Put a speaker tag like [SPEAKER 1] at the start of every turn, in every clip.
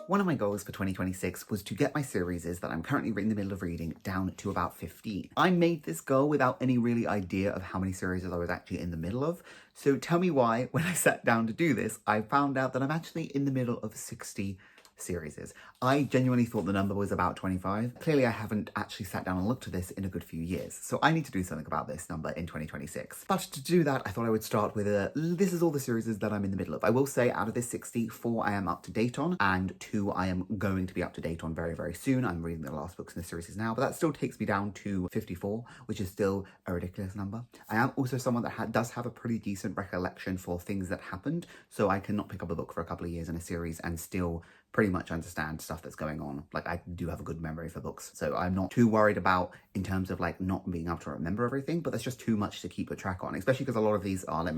[SPEAKER 1] One of my goals for 2026 was to get my series that I'm currently in the middle of reading down to about 15. I made this goal without any really idea of how many series I was actually in the middle of. So tell me why, when I sat down to do this, I found out that I'm actually in the middle of 60 series. I genuinely thought the number was about 25. Clearly I haven't actually sat down and looked at this in a good few years, so I need to do something about this number in 2026. But to do that, I thought I would start with this is all the series that I'm in the middle of. I will say out of this 60, 4 I am up to date on, and 2 I am going to be up to date on very, very soon. I'm reading the last books in the series now, but that still takes me down to 54, which is still a ridiculous number. I am also someone that does have a pretty decent recollection for things that happened, so I cannot pick up a book for a couple of years in a series and still pretty much understand stuff that's going on. Like, I do have a good memory for books, so I'm not too worried about in terms of like not being able to remember everything, but that's just too much to keep a track on, especially because a lot of these are like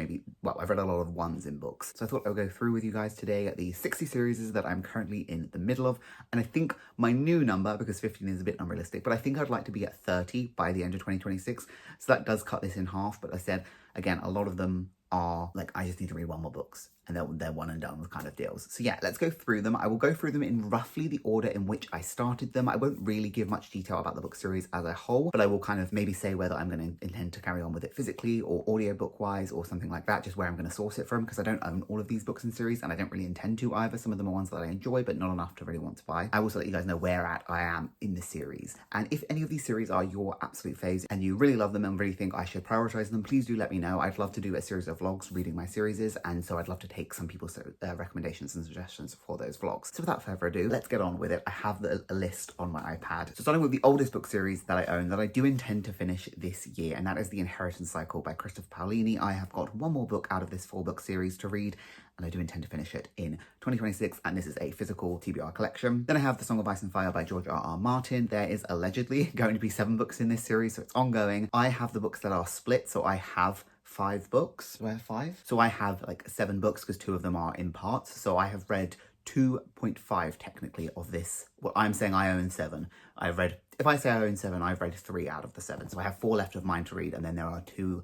[SPEAKER 1] I've read a lot of ones in books. So I thought I would go through with you guys today the 60 series that I'm currently in the middle of, and I think my new number, because 15 is a bit unrealistic, but I think I'd like to be at 30 by the end of 2026, so that does cut this in half. But I said, again, a lot of them are like, I just need to read one more books and they're one and done kind of deals. So yeah, let's go through them. I will go through them in roughly the order in which I started them. I won't really give much detail about the book series as a whole, but I will kind of maybe say whether I'm going to intend to carry on with it physically or audiobook wise or something like that, just where I'm going to source it from, because I don't own all of these books and series and I don't really intend to either. Some of them are ones that I enjoy, but not enough to really want to buy. I will also let you guys know where at I am in the series. And if any of these series are your absolute faves and you really love them and really think I should prioritize them, please do let me know. I'd love to do a series of vlogs reading my series, and so I'd love to take some people's recommendations and suggestions for those vlogs. So without further ado, let's get on with it. I have a list on my iPad. So starting with the oldest book series that I own that I do intend to finish this year, and that is The Inheritance Cycle by Christopher Paolini. I have got one more book out of this 4-book series to read, and I do intend to finish it in 2026, and this is a physical TBR collection. Then I have The Song of Ice and Fire by George R.R. Martin. There is allegedly going to be 7 books in this series, so it's ongoing. I have the books that are split, so I have 5 books. Do I have 5? So I have like 7 books because 2 of them are in parts. So I have read 2.5 technically of this. Well, I'm saying I own 7. If I say I own 7, I've read 3 out of the 7. So I have 4 left of mine to read, and then there are 2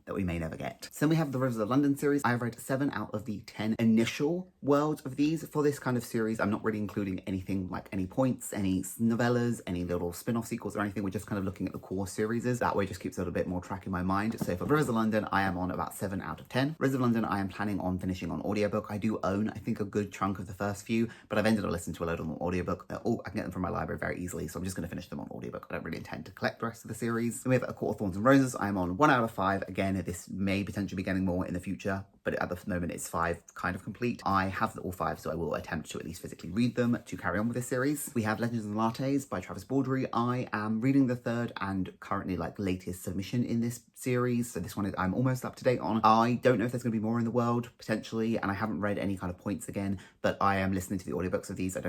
[SPEAKER 1] that we may never get. So we have the Rivers of London series. I've read 7 out of the 10 initial worlds of these. For this kind of series, I'm not really including anything like any points, any novellas, any little spin-off sequels or anything. We're just kind of looking at the core series. That way just keeps a little bit more track in my mind. So for Rivers of London, I am on about 7 out of 10. Rivers of London, I am planning on finishing on audiobook. I do own, I think, a good chunk of the first few, but I've ended up listening to a load of them on audiobook. I can get them from my library very easily, so I'm just going to finish them on audiobook. I don't really intend to collect the rest of the series. Then we have A Court of Thorns and Roses. I'm on 1 out of 5. Again, this may potentially be getting more in the future, but at the moment it's 5 kind of complete. I have all 5, so I will attempt to at least physically read them to carry on with this series. We have Legends and Lattes by Travis Baldree. I am reading the 3rd and currently like latest submission in this series, so this one I'm almost up to date on. I don't know if there's going to be more in the world, potentially, and I haven't read any kind of points again, but I am listening to the audiobooks of these. I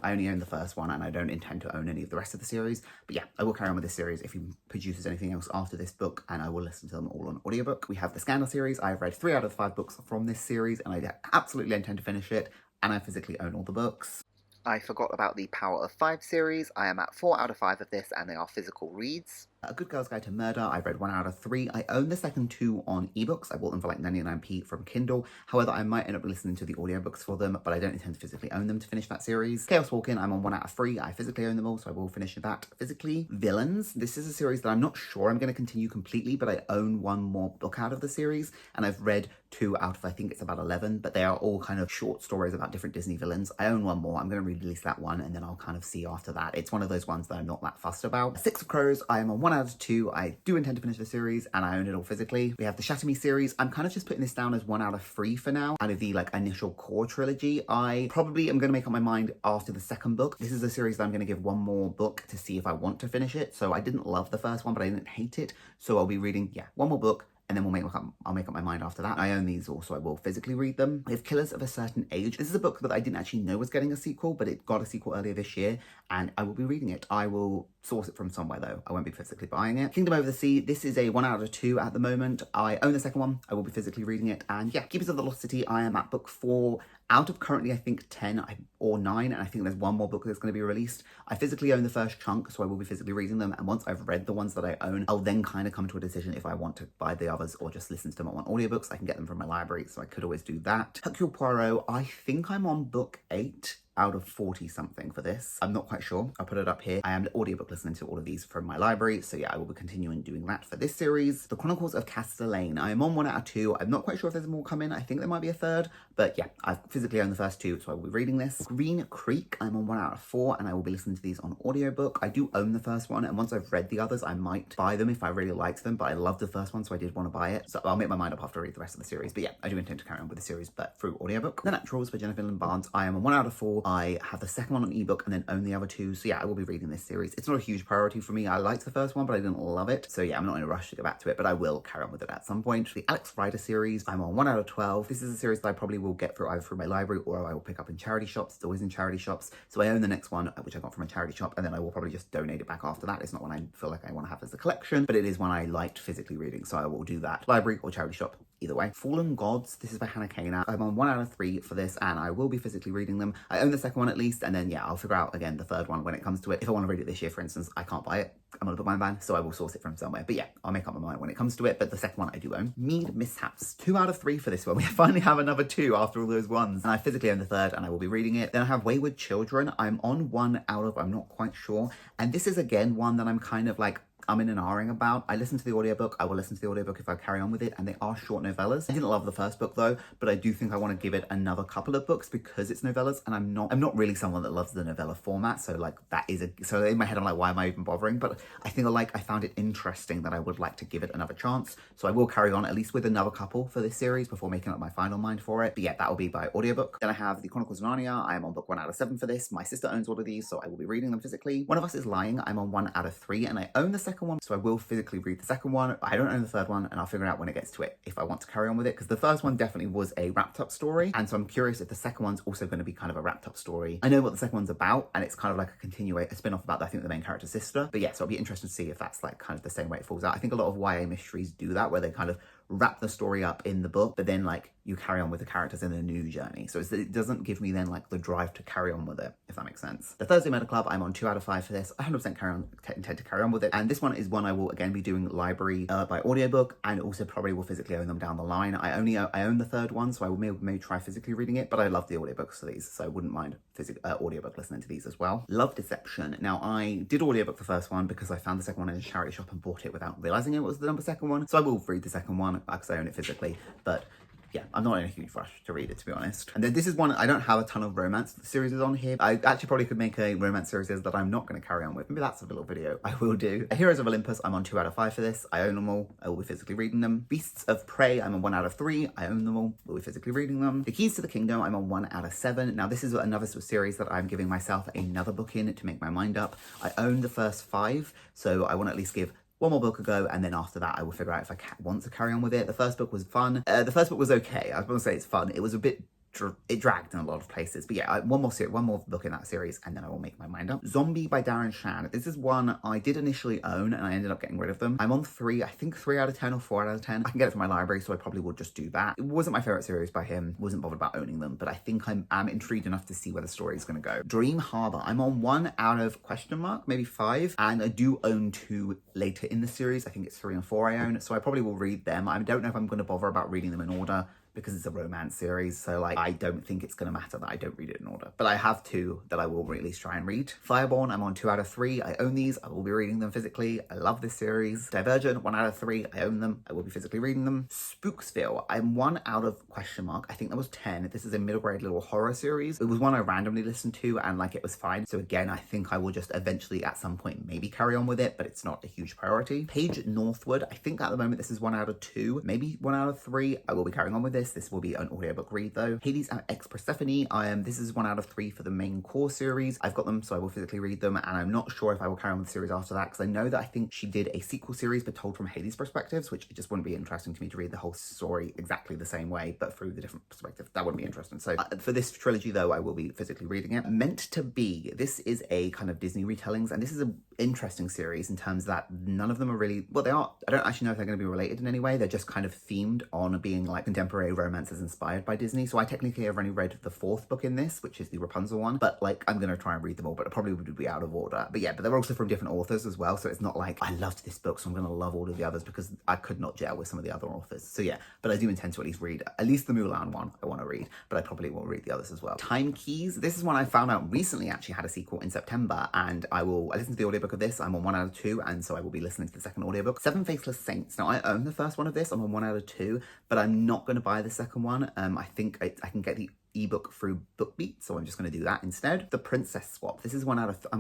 [SPEAKER 1] only own the first one, and I don't intend to own any of the rest of the series, but yeah, I will carry on with this series if he produces anything else after this book, and I will listen to them all on audiobook. We have the Scandal series. I've read 3 out of 5 books from this series, and I absolutely intend to finish it, and I physically own all the books. I forgot about the Power of 5 series. I am at 4 out of 5 of this, and they are physical reads. A Good Girl's Guide to Murder, I've read 1 out of 3. I own the second 2 on ebooks. I bought them for like 99p from Kindle. However, I might end up listening to the audiobooks for them, but I don't intend to physically own them to finish that series. Chaos Walking, I'm on 1 out of 3. I physically own them all, so I will finish that physically. Villains, this is a series that I'm not sure I'm going to continue completely, but I own 1 more book out of the series, and I've read 2 out of, I think it's about 11, but they are all kind of short stories about different Disney villains. I own 1 more. I'm going to release that one, and then I'll kind of see after that. It's one of those ones that I'm not that fussed about. Six of Crows, I am on 1 out of 2. I do intend to finish the series, and I own it all physically. We have the Shatter Me series. I'm kind of just putting this down as 1 out of 3 for now, out of the like initial core trilogy. I probably am going to make up my mind after the 2nd book. This is a series that I'm going to give 1 more book to see if I want to finish it. So I didn't love the first one, but I didn't hate it. So I'll be reading, 1 more book, and then I'll make up my mind after that. I own these also, I will physically read them. We have Killers of a Certain Age. This is a book that I didn't actually know was getting a sequel, but it got a sequel earlier this year, and I will be reading it. I will source it from somewhere though. I won't be physically buying it. Kingdom Over the Sea. This is a 1 out of 2 at the moment. I own the second one. I will be physically reading it. And yeah, Keepers of the Lost City. I am at book 4 out of currently I think 10 or 9, and I think there's 1 more book that's going to be released. I physically own the first chunk, so I will be physically reading them, and once I've read the ones that I own, I'll then kind of come to a decision if I want to buy the others or just listen to them on audiobooks. I can get them from my library, so I could always do that. Hercule Poirot, I think I'm on book 8 out of 40 something for this. I'm not quite sure. I'll put it up here. I am audiobook listening to all of these from my library. So yeah, I will be continuing doing that for this series. The Chronicles of Castellane. I am on 1 out of 2. I'm not quite sure if there's more coming. I think there might be a third. But yeah, I've physically owned the first 2, so I will be reading this. Green Creek. I'm on 1 out of 4, and I will be listening to these on audiobook. I do own the first one, and once I've read the others, I might buy them if I really liked them. But I loved the first one, so I did want to buy it. So I'll make my mind up after I read the rest of the series. But yeah, I do intend to carry on with the series, but through audiobook. The Naturals by Jennifer Lynn Barnes. I am on 1 out of 4. I have the second one on ebook and then own the other 2. So yeah, I will be reading this series. It's not a huge priority for me. I liked the first one, but I didn't love it. So yeah, I'm not in a rush to go back to it, but I will carry on with it at some point. The Alex Rider series. I'm on 1 out of 12. This is a series that I probably will get through either through my library or I will pick up in charity shops. It's always in charity shops. So I own the next one, which I got from a charity shop, and then I will probably just donate it back after that. It's not one I feel like I want to have as a collection, but it is one I liked physically reading. So I will do that. Library or charity shop. Either way. Fallen Gods, this is by Hannah Kana. I'm on 1 out of 3 for this, and I will be physically reading them. I own the second one at least, and then yeah, I'll figure out again the third one when it comes to it. If I want to read it this year, for instance, I can't buy it. I'm on a book ban, so I will source it from somewhere. But yeah, I'll make up my mind when it comes to it. But the second one I do own. Mead Mishaps. 2 out of 3 for this one. We finally have another 2 after all those ones. And I physically own the third, and I will be reading it. Then I have Wayward Children. I'm on 1 out of, I'm not quite sure. And this is again one that I'm kind of like, I'm in an R-ing about. I listen to the audiobook. I will listen to the audiobook if I carry on with it, and they are short novellas. I didn't love the first book though, but I do think I want to give it another couple of books because it's novellas, and I'm not really someone that loves the novella format, so like that is so in my head I'm like, why am I even bothering? But I think I found it interesting that I would like to give it another chance, so I will carry on at least with another couple for this series before making up my final mind for it. But yeah, that will be by audiobook. Then I have The Chronicles of Narnia. I am on book 1 out of 7 for this. My sister owns all of these, so I will be reading them physically. One of Us is Lying. I'm on 1 out of 3, and I own the second one, so I will physically read the second one. I don't own the third one, and I'll figure out when it gets to it if I want to carry on with it, because the first one definitely was a wrapped up story, and so I'm curious if the second one's also going to be kind of a wrapped up story. I know what the second one's about, and it's kind of like a spin-off about, I think, the main character's sister. But yeah, so it'll be interesting to see if that's like kind of the same way it falls out. I think a lot of YA mysteries do that, where they kind of wrap the story up in the book, but then like you carry on with the characters in a new journey. So it doesn't give me then like the drive to carry on with it, if that makes sense. The Thursday Murder Club, I'm on 2 out of 5 for this. I 100% intend to carry on with it. And this one is one I will again be doing library by audiobook, and also probably will physically own them down the line. I own the third one, so I will maybe try physically reading it, but I love the audiobooks for these, so I wouldn't mind audiobook listening to these as well. Love Deception. Now I did audiobook the first one because I found the second one in a charity shop and bought it without realizing it was the second one. So I will read the second one because I own it physically, but yeah, I'm not in a huge rush to read it, to be honest. And then this is one, I don't have a ton of romance series on here. I actually probably could make a romance series that I'm not going to carry on with. Maybe that's a little video I will do. Heroes of Olympus, I'm on 2 out of 5 for this. I own them all. I will be physically reading them. Beasts of Prey, I'm on 1 out of 3. I own them all. Will be physically reading them. The Keys to the Kingdom, I'm on 1 out of 7. Now this is another series that I'm giving myself another book in to make my mind up. I own the first 5, so I want to at least give one more book ago, and then after that I will figure out if I want to carry on with it. The first book was fun. The first book was okay. I was going to say it's fun. It was a bit it dragged in a lot of places, but yeah, one more book in that series, and then I will make my mind up. Zombie by Darren Shan. This is one I did initially own, and I ended up getting rid of them. I'm on 3, I think 3 out of 10 or 4 out of 10. I can get it from my library, so I probably will just do that. It wasn't my favorite series by him. Wasn't bothered about owning them, but I think I'm intrigued enough to see where the story is going to go. Dream Harbor. I'm on 1 out of maybe 5, and I do own 2 later in the series. I think it's 3 and 4 I own, so I probably will read them. I don't know if I'm going to bother about reading them in order, because it's a romance series, so like I don't think it's gonna matter that I don't read it in order. But I have 2 that I will at least try and read. Fireborn, I'm on 2 out of 3. I own these. I will be reading them physically. I love this series. Divergent, 1 out of 3. I own them. I will be physically reading them. Spooksville, I'm 1 out of ? I think that was 10. This is a middle grade little horror series. It was one I randomly listened to, and like it was fine. So again, I think I will just eventually at some point maybe carry on with it, but it's not a huge priority. Page Northward, I think at the moment this is 1 out of 2, maybe 1 out of 3. I will be carrying on with this. This will be an audiobook read though. Hades and Ex Persephone, this is 1 out of 3 for the main core series. I've got them, so I will physically read them, and I'm not sure if I will carry on with the series after that, because I know that I think she did a sequel series but told from Hades' perspectives, which it just wouldn't be interesting to me to read the whole story exactly the same way, but through the different perspectives. That wouldn't be interesting. So for this trilogy though, I will be physically reading it. Meant to Be. This is a kind of Disney retellings, and this is an interesting series in terms that none of them are really, well, they are, I don't actually know if they're going to be related in any way. They're just kind of themed on being like contemporary romance is inspired by Disney. So I technically have only read the 4th book in this, which is the Rapunzel one, but like I'm gonna try and read them all, but it probably would be out of order. But yeah, but they're also from different authors as well, so it's not like I loved this book so I'm gonna love all of the others, because I could not gel with some of the other authors. So yeah, but I do intend to at least read at least the Mulan one I want to read, but I probably will read the others as well. Time Keys, this is one I found out recently actually had a sequel in September, and I listened to the audiobook of this. I'm on 1 out of 2, and so I will be listening to the second audiobook. Seven Faceless Saints. Now I own the first one of this, I'm on 1 out of 2, but I'm not going to buy the second one. I think I can get the ebook through BookBeat, so I'm just going to do that instead. The Princess Swap. This is I'm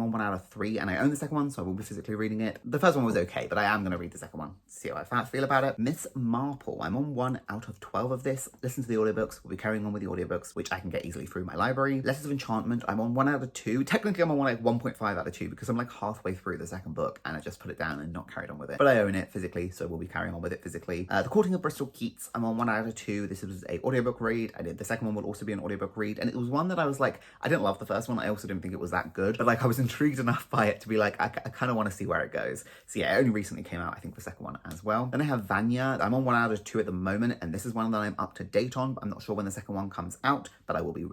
[SPEAKER 1] on 1 out of 3, and I own the second one, so I will be physically reading it. The first one was okay, but I am going to read the second one. See how I feel about it. Miss Marple. I'm on 1 out of 12 of this. Listen to the audiobooks. We'll be carrying on with the audiobooks, which I can get easily through my library. Letters of Enchantment. I'm on 1 out of 2. Technically, I'm on 1.5 out of 2 because I'm like halfway through the second book, and I just put it down and not carried on with it. But I own it physically, so we'll be carrying on with it physically. The Courting of Bristol Keats. I'm on 1 out of 2. This was a audiobook read. The second one will also be an audiobook read, and it was one that I was like, I didn't love the first one. I also didn't think it was that good, but like I was intrigued enough by it to be like, I kind of want to see where it goes. So yeah, it only recently came out, I think, the second one as well. Then I have Vanya. I'm on 1 out of 2 at the moment, and this is one that I'm up to date on. I'm not sure when the second one comes out, but I will be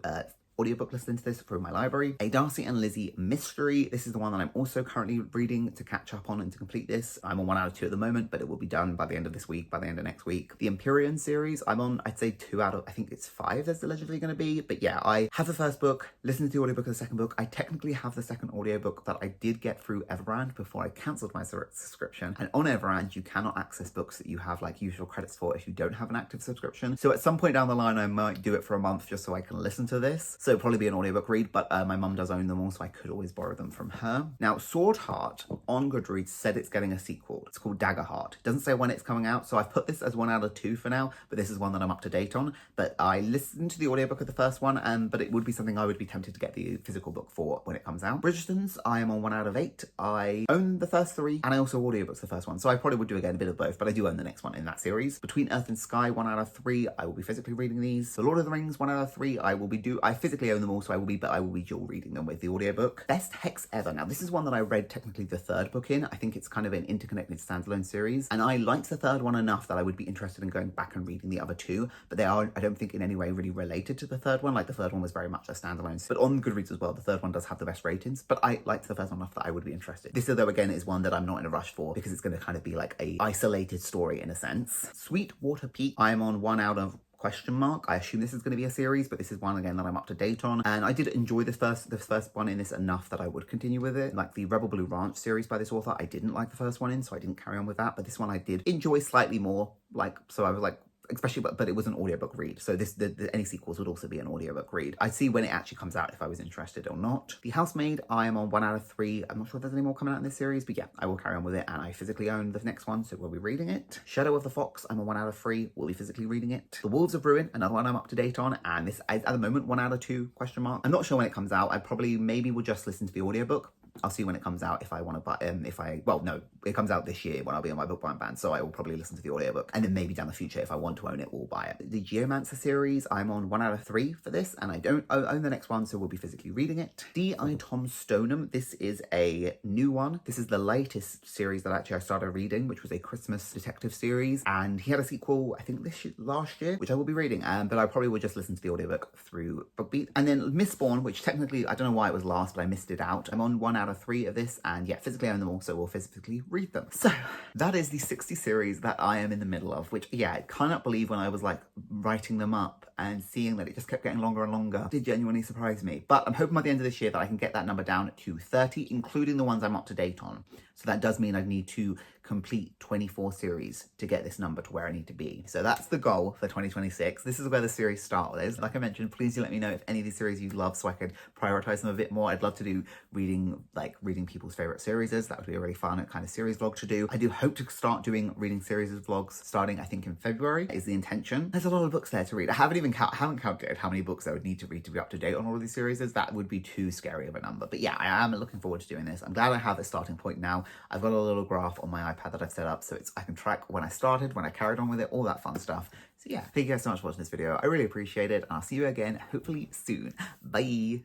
[SPEAKER 1] audiobook listening to this through my library. A Darcy and Lizzie mystery. This is the one that I'm also currently reading to catch up on and to complete this. I'm on 1 out of 2 at the moment, but it will be done by the end of this week, by the end of next week. The Empyrean series, I'm on, I'd say 2 out of, I think it's 5 there's allegedly going to be. But yeah, I have the first book, listened to the audiobook of the second book. I technically have the second audiobook that I did get through Everbrand before I cancelled my subscription. And on Everbrand, you cannot access books that you have like usual credits for if you don't have an active subscription. So at some point down the line, I might do it for a month just so I can listen to this. So it'll probably be an audiobook read, but my mum does own them all, so I could always borrow them from her. Now, Sword Heart on Goodreads said it's getting a sequel. It's called Dagger Heart. It doesn't say when it's coming out, so I've put this as 1 out of 2 for now, but this is one that I'm up to date on. But I listened to the audiobook of the first one, but it would be something I would be tempted to get the physical book for when it comes out. Bridgerton's, I am on 1 out of 8. I own the first 3, and I also audiobooks the first one, so I probably would do again a bit of both, but I do own the next one in that series. Between Earth and Sky, 1 out of 3. I will be physically reading these. The Lord of the Rings, 1 out of 3. I physically own them all, so I will be dual reading them with the audiobook. Best Hex Ever. Now, this is one that I read technically the 3rd book in. I think it's kind of an interconnected standalone series, and I liked the 3rd one enough that I would be interested in going back and reading the other 2, but they are, I don't think, in any way really related to the 3rd one. Like, the 3rd one was very much a standalone, but on Goodreads as well, the 3rd one does have the best ratings, but I liked the 1st one enough that I would be interested. This, though, again, is one that I'm not in a rush for because it's going to kind of be like a isolated story in a sense. Sweetwater Peak, I'm on 1 out of question mark. I assume this is going to be a series, but this is one again that I'm up to date on, and I did enjoy this first one in this enough that I would continue with it. Like the Rebel Blue Ranch series by this author, I didn't like the first one in, so I didn't carry on with that, but this one I did enjoy slightly more, like, so I was like, especially, but it was an audiobook read, so any sequels would also be an audiobook read. I'd see when it actually comes out if I was interested or not. The Housemaid, I am on 1 out of 3. I'm not sure if there's any more coming out in this series, but yeah, I will carry on with it, and I physically own the next one, so we'll be reading it. Shadow of the Fox, I'm on 1 out of 3. We'll be physically reading it. The Wolves of Ruin, another one I'm up to date on, and this is, at the moment, 1 out of 2 question mark. I'm not sure when it comes out. I probably maybe will just listen to the audiobook. I'll see when it comes out if I want to buy it comes out this year when I'll be on my book buying ban, so I will probably listen to the audiobook, and then maybe down the future if I want to own it, we'll buy it. The Geomancer series, I'm on 1 out of 3 for this, and I don't own the next one, so we'll be physically reading it. D.I. Tom Stoneham, this is a new one. This is the latest series that actually I started reading, which was a Christmas detective series, and he had a sequel, I think last year, which I will be reading, but I probably will just listen to the audiobook through BookBeat. And then Mistborn, which technically, I don't know why it was last, but I missed it out. I'm on 1 out of 3 of this, and yeah, physically own them all, so we'll physically read them. So that is the 60 series that I am in the middle of, which yeah, I cannot believe when I was like writing them up and seeing that it just kept getting longer and longer. It did genuinely surprise me, but I'm hoping by the end of this year that I can get that number down to 30, including the ones I'm up to date on. So that does mean I need to complete 24 series to get this number to where I need to be. So that's the goal for 2026. This is where the series start is. Like I mentioned, please do let me know if any of these series you love so I could prioritize them a bit more. I'd love to do reading people's favorite series. That would be a really fun kind of series vlog to do. I do hope to start doing reading series vlogs starting, I think, in February is the intention. There's a lot of books there to read. I haven't counted how many books I would need to read to be up to date on all of these series. That would be too scary of a number. But yeah, I am looking forward to doing this. I'm glad I have a starting point now. I've got a little graph on my iPad that I've set up, so I can track when I started, when I carried on with it, all that fun stuff. So yeah, thank you guys so much for watching this video. I really appreciate it, and I'll see you again hopefully soon. Bye.